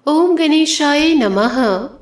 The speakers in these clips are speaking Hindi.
ओम गणेशाय नमः।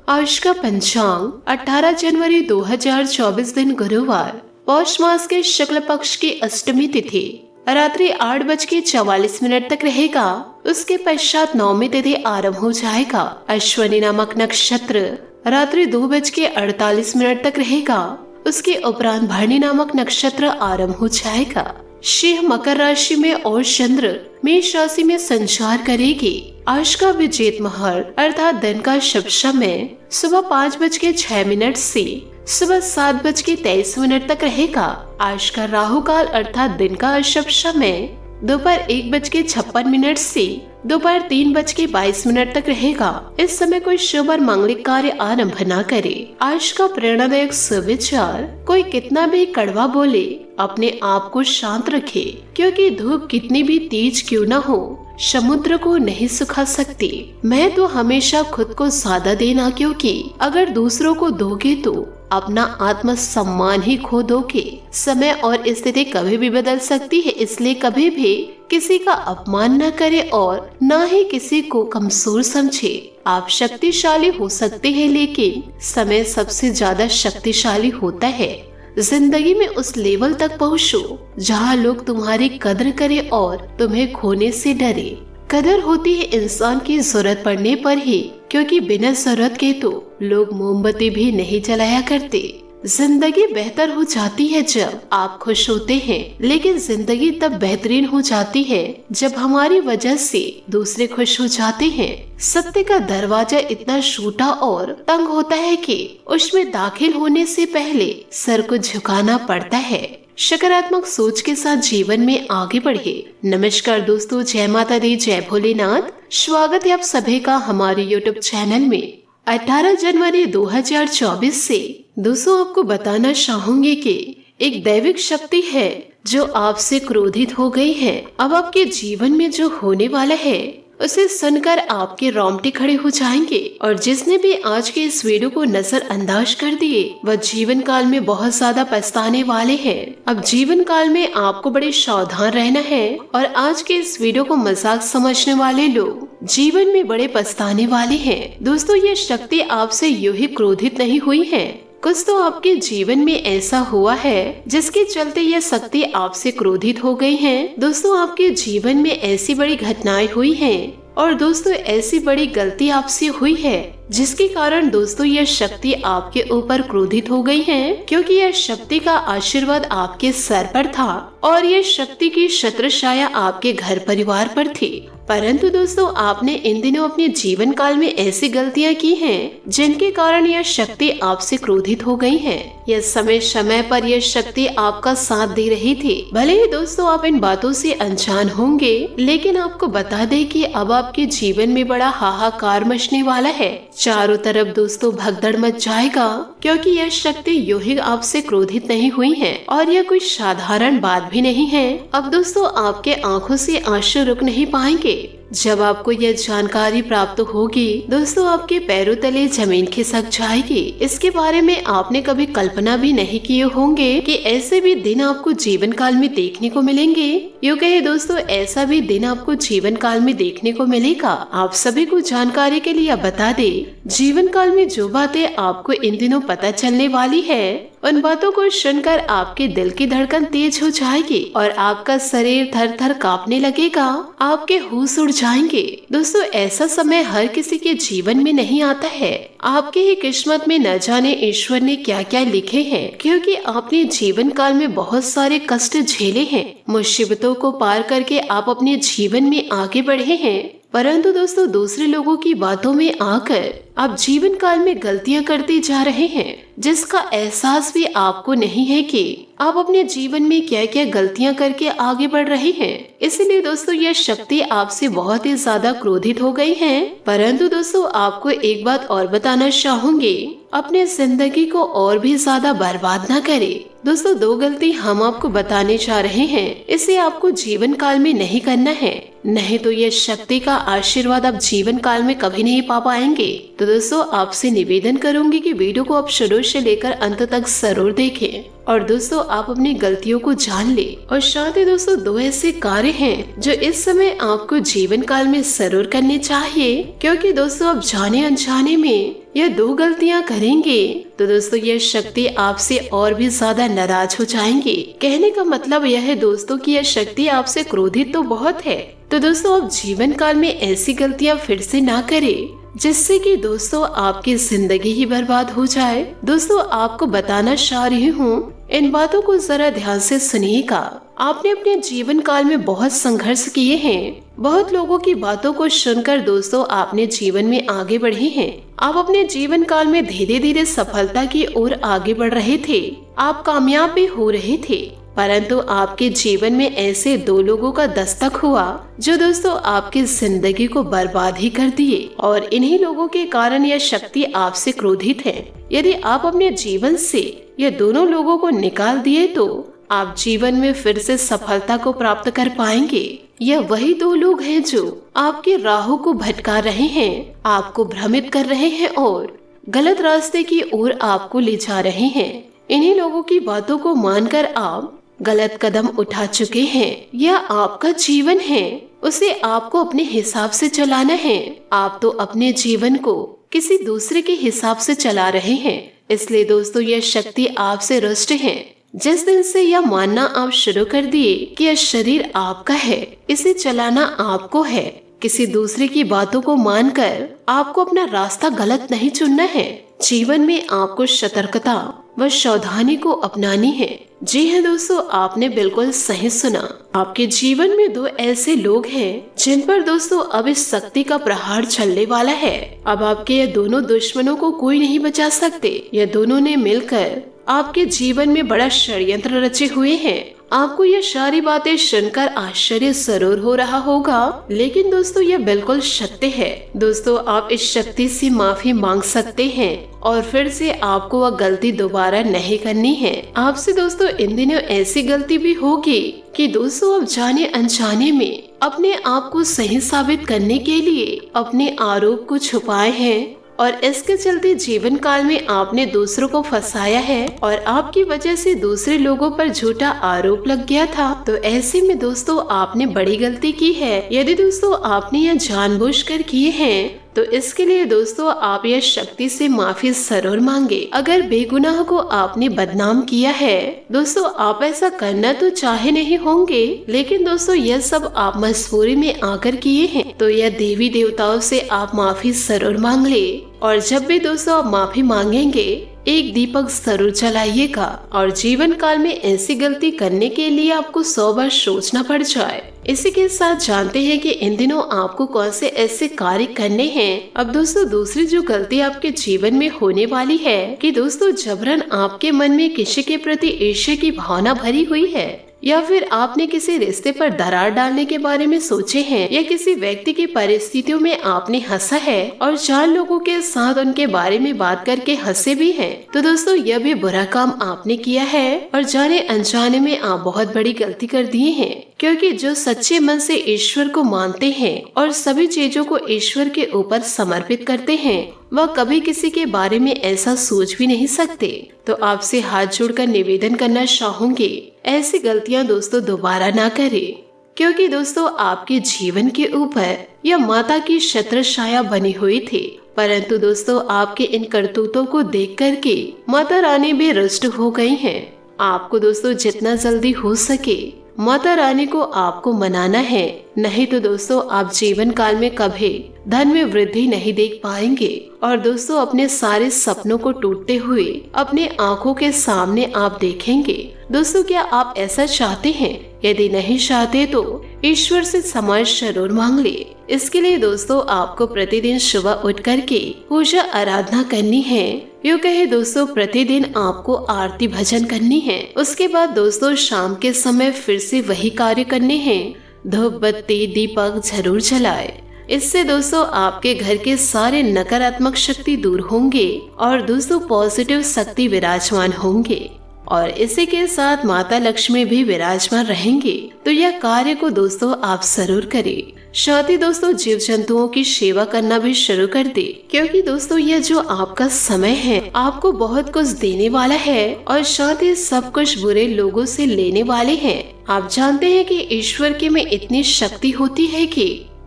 आज का पंचांग 18 जनवरी 2024 दिन गुरुवार, पौष मास के शुक्ल पक्ष की अष्टमी तिथि रात्रि 8:44 तक रहेगा। उसके पश्चात नौमी तिथि आरंभ हो जाएगा। अश्वनी नामक नक्षत्र रात्रि 2:48 तक रहेगा। उसके उपरांत भरणी नामक नक्षत्र आरंभ हो जाएगा। सिंह मकर राशि में और चंद्र मेष राशि में संचार करेगी। आज का विजेत मुहूर्त अर्थात दिन का शुभ समय सुबह 5:06 से सुबह 7:23 तक रहेगा। आज का राहु काल अर्थात दिन का अशुभ समय दोपहर 1:56 से दोपहर 3:22 तक रहेगा। इस समय कोई शुभ और मांगलिक कार्य आरंभ न करे। आज का प्रेरणादायक सुविचार, कोई कितना भी कड़वा बोले अपने आप को शांत रखे, क्योंकि धूप कितनी भी तेज क्यों न हो समुद्र को नहीं सुखा सकती। मैं तो हमेशा खुद को ज्यादा देना, क्योंकि अगर दूसरों को दोगे तो अपना आत्म सम्मान ही खो दोगे। समय और स्थिति कभी भी बदल सकती है, इसलिए कभी भी किसी का अपमान न करे और न ही किसी को कमजोर समझे। आप शक्तिशाली हो सकते हैं, लेकिन समय सबसे ज्यादा शक्तिशाली होता है। जिंदगी में उस लेवल तक पहुँचो जहाँ लोग तुम्हारी कदर करें और तुम्हें खोने से डरे। कदर होती है इंसान की जरूरत पड़ने पर ही, क्योंकि बिना जरूरत के तो लोग मोमबत्ती भी नहीं जलाया करते। जिंदगी बेहतर हो जाती है जब आप खुश होते हैं, लेकिन जिंदगी तब बेहतरीन हो जाती है जब हमारी वजह से दूसरे खुश हो जाते हैं। सत्य का दरवाजा इतना छोटा और तंग होता है कि उसमें दाखिल होने से पहले सर को झुकाना पड़ता है। सकारात्मक सोच के साथ जीवन में आगे बढ़े। नमस्कार दोस्तों, जय माता दी, जय भोलेनाथ। स्वागत है आप सभी का हमारे YouTube चैनल में। 18 जनवरी 2024 से दोस्तों आपको बताना चाहूंगी कि एक दैविक शक्ति है जो आपसे क्रोधित हो गई है। अब आपके जीवन में जो होने वाला है उसे सुनकर आपके रोंगटे खड़े हो जाएंगे, और जिसने भी आज के इस वीडियो को नजरअंदाज कर दिए वह जीवन काल में बहुत ज्यादा पछताने वाले हैं। अब जीवन काल में आपको बड़े सावधान रहना है, और आज के इस वीडियो को मजाक समझने वाले लोग जीवन में बड़े पछताने वाले हैं। दोस्तों, ये शक्ति आपसे यूं ही क्रोधित नहीं हुई है। कुछ तो आपके जीवन में ऐसा हुआ है जिसके चलते यह शक्ति आपसे क्रोधित हो गई है। दोस्तों, आपके जीवन में ऐसी बड़ी घटनाएं हुई हैं, और दोस्तों ऐसी बड़ी गलती आपसे हुई है जिसके कारण दोस्तों यह शक्ति आपके ऊपर क्रोधित हो गई है, क्योंकि यह शक्ति का आशीर्वाद आपके सर पर था और यह शक्ति की छत्र छाया आपके घर परिवार पर थी। परंतु दोस्तों, आपने इन दिनों अपने जीवन काल में ऐसी गलतियां की हैं जिनके कारण यह शक्ति आपसे क्रोधित हो गई है। यह समय समय पर यह शक्ति आपका साथ दे रही थी। भले ही दोस्तों आप इन बातों से अनजान होंगे, लेकिन आपको बता दें कि अब आपके जीवन में बड़ा हाहाकार मचने वाला है। चारों तरफ दोस्तों भगदड़ मच जाएगा, क्योंकि यह शक्ति यूं ही आपसे क्रोधित नहीं हुई है, और यह कोई साधारण बात भी नहीं है। अब दोस्तों आपके आंखों से आंसू रुक नहीं पाएंगे। जब आपको यह जानकारी प्राप्त होगी दोस्तों, आपके पैरों तले जमीन खिसक जाएगी। इसके बारे में आपने कभी कल्पना भी नहीं किए होंगे कि ऐसे भी दिन आपको जीवन काल में देखने को मिलेंगे। यूँ कहे दोस्तों, ऐसा भी दिन आपको जीवन काल में देखने को मिलेगा। आप सभी को जानकारी के लिए बता दे, जीवन काल में जो बातें आपको इन दिनों पता चलने वाली है, उन बातों को सुनकर आपके दिल की धड़कन तेज हो जाएगी और आपका शरीर थर थर कांपने लगेगा। आपके होश उड़ जाएंगे। दोस्तों, ऐसा समय हर किसी के जीवन में नहीं आता है। आपके ही किस्मत में न जाने ईश्वर ने क्या क्या लिखे हैं, क्योंकि आपने जीवन काल में बहुत सारे कष्ट झेले हैं। मुसीबतों को पार करके आप अपने जीवन में आगे बढ़े हैं। परंतु दोस्तों, दूसरे लोगों की बातों में आकर आप जीवन काल में गलतियां करते जा रहे हैं, जिसका एहसास भी आपको नहीं है कि आप अपने जीवन में क्या क्या गलतियां करके आगे बढ़ रहे हैं। इसलिए दोस्तों यह शक्ति आपसे बहुत ही ज्यादा क्रोधित हो गई है। परंतु दोस्तों आपको एक बात और बताना चाहूंगी, अपने जिंदगी को और भी ज्यादा बर्बाद न करें। दोस्तों, दो गलती हम आपको बताने जा रहे हैं, इसे आपको जीवन काल में नहीं करना है, नहीं तो यह शक्ति का आशीर्वाद आप जीवन काल में कभी नहीं पा पाएंगे। तो दोस्तों आपसे निवेदन करूंगी कि वीडियो को आप शुरू से लेकर अंत तक जरूर देखें और दोस्तों आप अपनी गलतियों को जान ले। और साथ ही दोस्तों 2 ऐसे कार्य हैं जो इस समय आपको जीवन काल में जरूर करने चाहिए, क्योंकि दोस्तों आप जाने अनजाने में यह 2 गलतियां करेंगे तो दोस्तों यह शक्ति आपसे और भी ज्यादा नाराज हो जाएंगे। कहने का मतलब यह है दोस्तों कि यह शक्ति आपसे क्रोधित तो बहुत है। तो दोस्तों आप जीवन काल में ऐसी गलतियां फिर से ना करें जिससे कि दोस्तों आपकी जिंदगी ही बर्बाद हो जाए। दोस्तों आपको बताना चाह रही हूँ, इन बातों को जरा ध्यान से सुनिएगा। आपने अपने जीवन काल में बहुत संघर्ष किए हैं, बहुत लोगों की बातों को सुनकर दोस्तों आपने जीवन में आगे बढ़े हैं। आप अपने जीवन काल में धीरे धीरे सफलता की ओर आगे बढ़ रहे थे, आप कामयाब भी हो रहे थे, परंतु आपके जीवन में ऐसे 2 लोगों का दस्तक हुआ जो दोस्तों आपकी जिंदगी को बर्बाद ही कर दिए और इन्हीं लोगों के कारण यह शक्ति आपसे क्रोधित है। यदि आप अपने जीवन से ये दोनों लोगों को निकाल दिए तो आप जीवन में फिर से सफलता को प्राप्त कर पाएंगे। यह वही 2 लोग हैं जो आपकी राहों को भटका रहे हैं, आपको भ्रमित कर रहे हैं और गलत रास्ते की ओर आपको ले जा रहे हैं। इन्हीं लोगों की बातों को मानकर आप गलत कदम उठा चुके हैं। यह आपका जीवन है, उसे आपको अपने हिसाब से चलाना है। आप तो अपने जीवन को किसी दूसरे के हिसाब से चला रहे हैं, इसलिए दोस्तों यह शक्ति आपसे रुष्ट है। जिस दिन से यह मानना आप शुरू कर दिए कि यह शरीर आपका है, इसे चलाना आपको है, किसी दूसरे की बातों को मानकर आपको अपना रास्ता गलत नहीं चुनना है। जीवन में आपको सतर्कता व सावधानी को अपनानी है। जी है दोस्तों, आपने बिल्कुल सही सुना। आपके जीवन में 2 ऐसे लोग हैं जिन पर दोस्तों अब इस शक्ति का प्रहार चलने वाला है। अब आपके ये दोनों दुश्मनों को कोई नहीं बचा सकते। ये दोनों ने मिलकर आपके जीवन में बड़ा षड्यंत्र रचे हुए हैं। आपको ये सारी बातें सुनकर आश्चर्य जरूर हो रहा होगा, लेकिन दोस्तों ये बिल्कुल सत्य है। दोस्तों आप इस शक्ति से माफी मांग सकते हैं और फिर से आपको वह गलती दोबारा नहीं करनी है। आपसे दोस्तों इन दिनों ऐसी गलती भी होगी कि दोस्तों आप जाने अनजाने में अपने आप को सही साबित करने के लिए अपने आरोप को छुपाए हैं और इसके चलते जीवन काल में आपने दूसरों को फंसाया है और आपकी वजह से दूसरे लोगों पर झूठा आरोप लग गया था। तो ऐसे में दोस्तों आपने बड़ी गलती की है। यदि दोस्तों आपने यह जानबूझकर किए हैं तो इसके लिए दोस्तों आप यह शक्ति से माफी जरूर मांगे। अगर बेगुनाह को आपने बदनाम किया है दोस्तों, आप ऐसा करना तो चाहे नहीं होंगे, लेकिन दोस्तों यह सब आप मजबूरी में आकर किए हैं, तो यह देवी देवताओं से आप माफी जरूर मांग ले। और जब भी दोस्तों आप माफी मांगेंगे एक दीपक जरूर जलाइएगा और जीवन काल में ऐसी गलती करने के लिए आपको 100 बार सोचना पड़ जाए। इसी के साथ जानते हैं कि इन दिनों आपको कौन से ऐसे कार्य करने हैं। अब दोस्तों दूसरी जो गलती आपके जीवन में होने वाली है कि दोस्तों जबरन आपके मन में किसी के प्रति ईर्ष्या की भावना भरी हुई है, या फिर आपने किसी रिश्ते पर दरार डालने के बारे में सोचे हैं, या किसी व्यक्ति की परिस्थितियों में आपने हंसा है और 4 लोगों के साथ उनके बारे में बात करके हंसे भी हैं। तो दोस्तों यह भी बुरा काम आपने किया है और जाने अनजाने में आप बहुत बड़ी गलती कर दिए हैं, क्योंकि जो सच्चे मन से ईश्वर को मानते हैं और सभी चीजों को ईश्वर के ऊपर समर्पित करते हैं, वह कभी किसी के बारे में ऐसा सोच भी नहीं सकते। तो आपसे हाथ जोड़कर निवेदन करना चाहूंगी, ऐसी गलतियां दोस्तों दोबारा ना करें, क्योंकि दोस्तों आपके जीवन के ऊपर यह माता की छत्र छाया बनी हुई थी। परंतु दोस्तों आपके इन करतूतों को देख करके माता रानी भी रुष्ट हो गई हैं। आपको दोस्तों जितना जल्दी हो सके माता रानी को आपको मनाना है, नहीं तो दोस्तों आप जीवन काल में कभी धन में वृद्धि नहीं देख पाएंगे और दोस्तों अपने सारे सपनों को टूटते हुए अपने आंखों के सामने आप देखेंगे। दोस्तों क्या आप ऐसा चाहते हैं? यदि नहीं चाहते तो ईश्वर से क्षमा जरूर मांग ले। इसके लिए दोस्तों आपको प्रतिदिन सुबह उठ करके पूजा आराधना करनी है। यूँ कहे दोस्तों प्रतिदिन आपको आरती भजन करनी है। उसके बाद दोस्तों शाम के समय फिर से वही कार्य करने हैं। धूप बत्ती दीपक जरूर जलाए। इससे दोस्तों आपके घर के सारे नकारात्मक शक्ति दूर होंगे और दोस्तों पॉजिटिव शक्ति विराजमान होंगे और इसी के साथ माता लक्ष्मी भी विराजमान रहेंगे। तो यह कार्य को दोस्तों आप जरूर करें। साथ ही दोस्तों जीव जंतुओं की सेवा करना भी शुरू कर दे, क्योंकि दोस्तों यह जो आपका समय है आपको बहुत कुछ देने वाला है और साथ ही सब कुछ बुरे लोगों से लेने वाले हैं। आप जानते हैं कि ईश्वर के में इतनी शक्ति होती है कि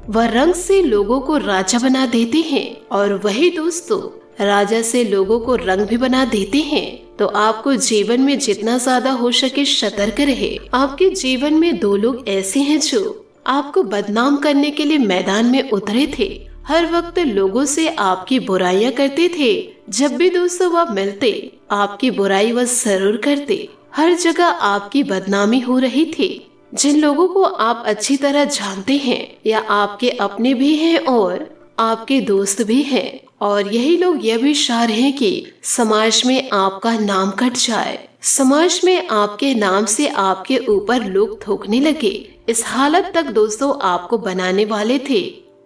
वह रंग से लोगों को राजा बना देते हैं और वही दोस्तों राजा से लोगों को रंग भी बना देते हैं। तो आपको जीवन में जितना ज्यादा हो सके सतर्क रहे। आपके जीवन में दो लोग ऐसे हैं जो आपको बदनाम करने के लिए मैदान में उतरे थे। हर वक्त लोगों से आपकी बुराइयां करते थे। जब भी दोस्तों वह मिलते आपकी बुराई वह जरूर करते। हर जगह आपकी बदनामी हो रही थी। जिन लोगों को आप अच्छी तरह जानते हैं या आपके अपने भी हैं और आपके दोस्त भी हैं, और यही लोग यह भी चाह रहे हैं कि समाज में आपका नाम कट जाए, समाज में आपके नाम से आपके ऊपर लोग थूकने लगे। इस हालत तक दोस्तों आपको बनाने वाले थे,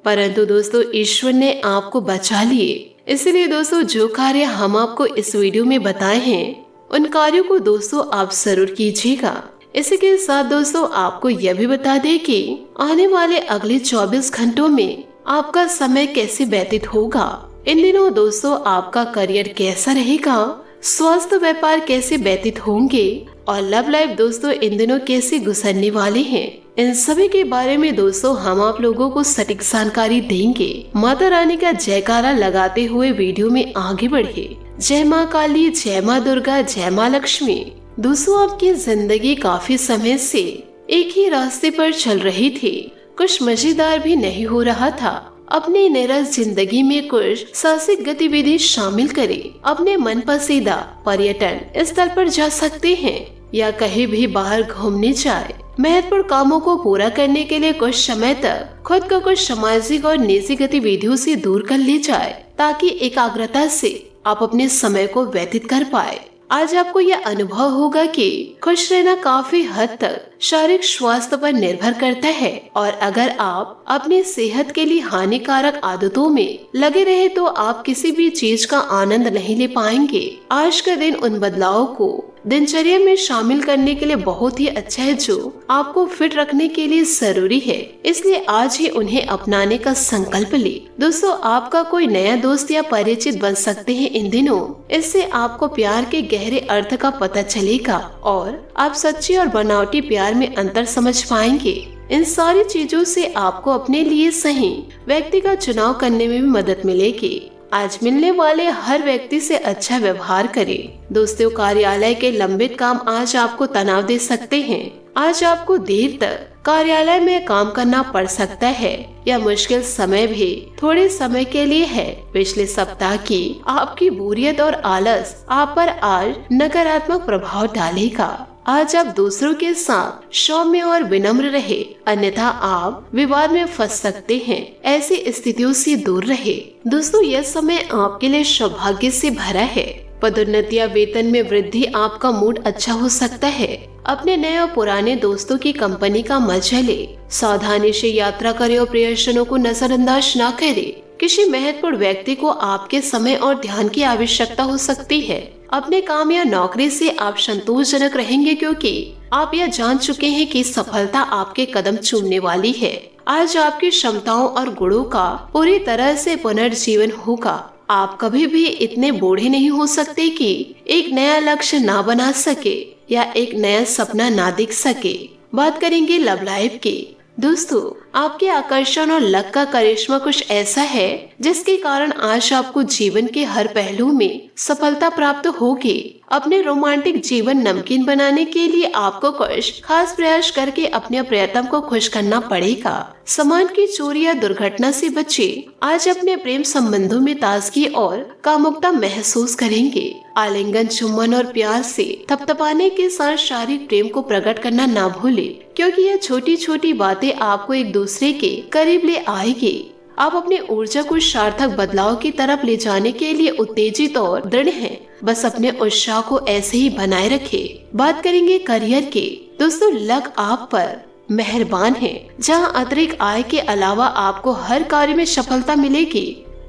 परंतु दोस्तों ईश्वर ने आपको बचा लिए। इसलिए दोस्तों जो कार्य हम आपको इस वीडियो में बताए हैं उन कार्यों को दोस्तों आप जरूर कीजिएगा। इसी के साथ दोस्तों आपको यह भी बता दें कि आने वाले अगले 24 घंटों में आपका समय कैसे व्यतीत होगा। इन दिनों दोस्तों आपका करियर कैसा रहेगा, स्वास्थ्य व्यापार कैसे व्यतीत होंगे और लव लाइफ दोस्तों इन दिनों कैसे गुजरने वाले हैं, इन सभी के बारे में दोस्तों हम आप लोगों को सटीक जानकारी देंगे। माता रानी का जयकारा लगाते हुए वीडियो में आगे बढ़े। जय माँ काली, जय माँ दुर्गा, जय माँ लक्ष्मी। दोस्तों आपकी जिंदगी काफी समय से एक ही रास्ते पर चल रही थी, कुछ मजेदार भी नहीं हो रहा था। अपनी निरस जिंदगी में कुछ साहसिक गतिविधि शामिल करें। अपने मनपसंदीदा पर्यटन स्थल पर जा सकते हैं या कहीं भी बाहर घूमने जाए। महत्वपूर्ण कामों को पूरा करने के लिए कुछ समय तक खुद को कुछ सामाजिक और निजी गतिविधियों से दूर कर ले जाए, ताकि एकाग्रता से आप अपने समय को व्यतीत कर पाए। आज आपको यह अनुभव होगा कि खुश रहना काफी हद तक शारीरिक स्वास्थ्य पर निर्भर करता है, और अगर आप अपनी सेहत के लिए हानिकारक आदतों में लगे रहे तो आप किसी भी चीज का आनंद नहीं ले पाएंगे। आज का दिन उन बदलावों को दिनचर्या में शामिल करने के लिए बहुत ही अच्छा है जो आपको फिट रखने के लिए जरूरी है। इसलिए आज ही उन्हें अपनाने का संकल्प ले। दोस्तों आपका कोई नया दोस्त या परिचित बन सकते हैं इन दिनों। इससे आपको प्यार के गहरे अर्थ का पता चलेगा और आप सच्ची और बनावटी प्यार में अंतर समझ पाएंगे। इन सारी चीजों से आपको अपने लिए सही व्यक्ति का चुनाव करने में भी मदद मिलेगी। आज मिलने वाले हर व्यक्ति से अच्छा व्यवहार करें। दोस्तों कार्यालय के लंबित काम आज आपको तनाव दे सकते हैं। आज आपको देर तक कार्यालय में काम करना पड़ सकता है या मुश्किल समय भी थोड़े समय के लिए है। पिछले सप्ताह की आपकी बोरियत और आलस आप पर आज नकारात्मक प्रभाव डालेगा। आज आप दूसरों के साथ सौम्य और विनम्र रहे, अन्यथा आप विवाद में फंस सकते हैं। ऐसी स्थितियों से दूर रहे। दोस्तों यह समय आपके लिए सौभाग्य से भरा है। पदोन्नति या वेतन में वृद्धि, आपका मूड अच्छा हो सकता है। अपने नए और पुराने दोस्तों की कंपनी का मजा ले। सावधानी से यात्रा करे और प्रियजनों को नजरअंदाज न करे। किसी महत्वपूर्ण व्यक्ति को आपके समय और ध्यान की आवश्यकता हो सकती है। अपने काम या नौकरी से आप संतोषजनक रहेंगे, क्योंकि आप यह जान चुके हैं कि सफलता आपके कदम चूमने वाली है। आज आपकी क्षमताओं और गुणों का पूरी तरह से पुनर्जीवन होगा। आप कभी भी इतने बूढ़े नहीं हो सकते कि एक नया लक्ष्य ना बना सके या एक नया सपना ना दिख सके। बात करेंगे लव लाइफ की। दोस्तों आपके आकर्षण और लक का करिश्मा कुछ ऐसा है जिसके कारण आज आपको जीवन के हर पहलू में सफलता प्राप्त होगी। अपने रोमांटिक जीवन नमकीन बनाने के लिए आपको कुछ खास प्रयास करके अपने प्रियतम को खुश करना पड़ेगा। सामान की चोरी या दुर्घटना से बचे। आज अपने प्रेम संबंधों में ताजगी और कामुकता महसूस करेंगे। आलिंगन, चुम्बन और प्यार से थपथपाने के साथ शारीरिक प्रेम को प्रकट करना ना भूले, क्योंकि यह छोटी छोटी बातें आपको एक दूसरे के करीब ले आएगी। आप अपनी ऊर्जा को सार्थक बदलाव की तरफ ले जाने के लिए उत्तेजित और दृढ़ हैं। बस अपने उत्साह को ऐसे ही बनाए रखें। बात करेंगे करियर के। दोस्तों लक आप पर मेहरबान है। जहां अतिरिक्त आय के अलावा आपको हर कार्य में सफलता मिलेगी।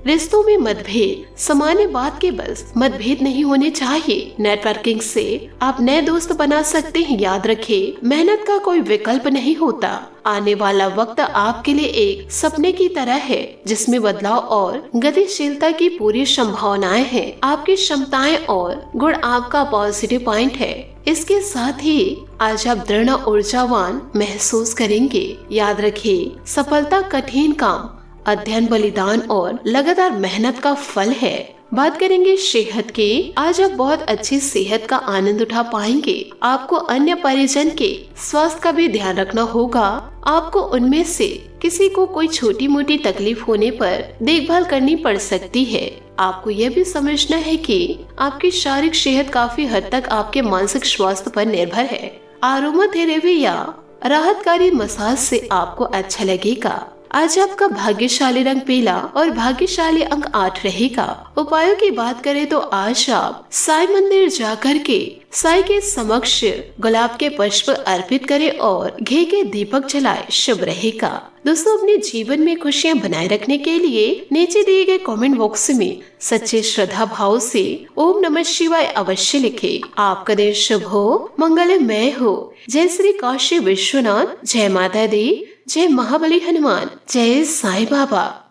रिश्तों में मतभेद सामान्य बात के बस मतभेद नहीं होने चाहिए। नेटवर्किंग से आप नए दोस्त बना सकते हैं। याद रखें, मेहनत का कोई विकल्प नहीं होता। आने वाला वक्त आपके लिए एक सपने की तरह है जिसमें बदलाव और गतिशीलता की पूरी संभावनाएं हैं। आपकी क्षमताएं और गुण आपका पॉजिटिव पॉइंट है। इसके साथ ही आज आप दृढ़ ऊर्जावान महसूस करेंगे। याद रखिए, सफलता कठिन काम, अध्ययन, बलिदान और लगातार मेहनत का फल है। बात करेंगे सेहत की। आज आप बहुत अच्छी सेहत का आनंद उठा पाएंगे। आपको अन्य परिजन के स्वास्थ्य का भी ध्यान रखना होगा। आपको उनमें से किसी को कोई छोटी मोटी तकलीफ होने पर देखभाल करनी पड़ सकती है। आपको यह भी समझना है कि आपकी शारीरिक सेहत काफी हद तक आपके मानसिक स्वास्थ्य पर निर्भर है। आरोमा थेरेपी या राहतकारी मसाज से आपको अच्छा लगेगा। आज आपका भाग्यशाली रंग पीला और भाग्यशाली अंक 8 रहेगा। उपायों की बात करें तो आज आप साईं मंदिर जाकर के साईं के समक्ष गुलाब के पुष्प अर्पित करें और घी के दीपक जलाए, शुभ रहेगा। दोस्तों, अपने जीवन में खुशियां बनाए रखने के लिए नीचे दिए गए कमेंट बॉक्स में सच्चे श्रद्धा भाव से ओम नमः शिवाय अवश्य लिखें। आपका दिन शुभ हो, मंगलमय हो। जय श्री काशी विश्वनाथ, जय माता दी, जय महाबली हनुमान, जय साईं बाबा।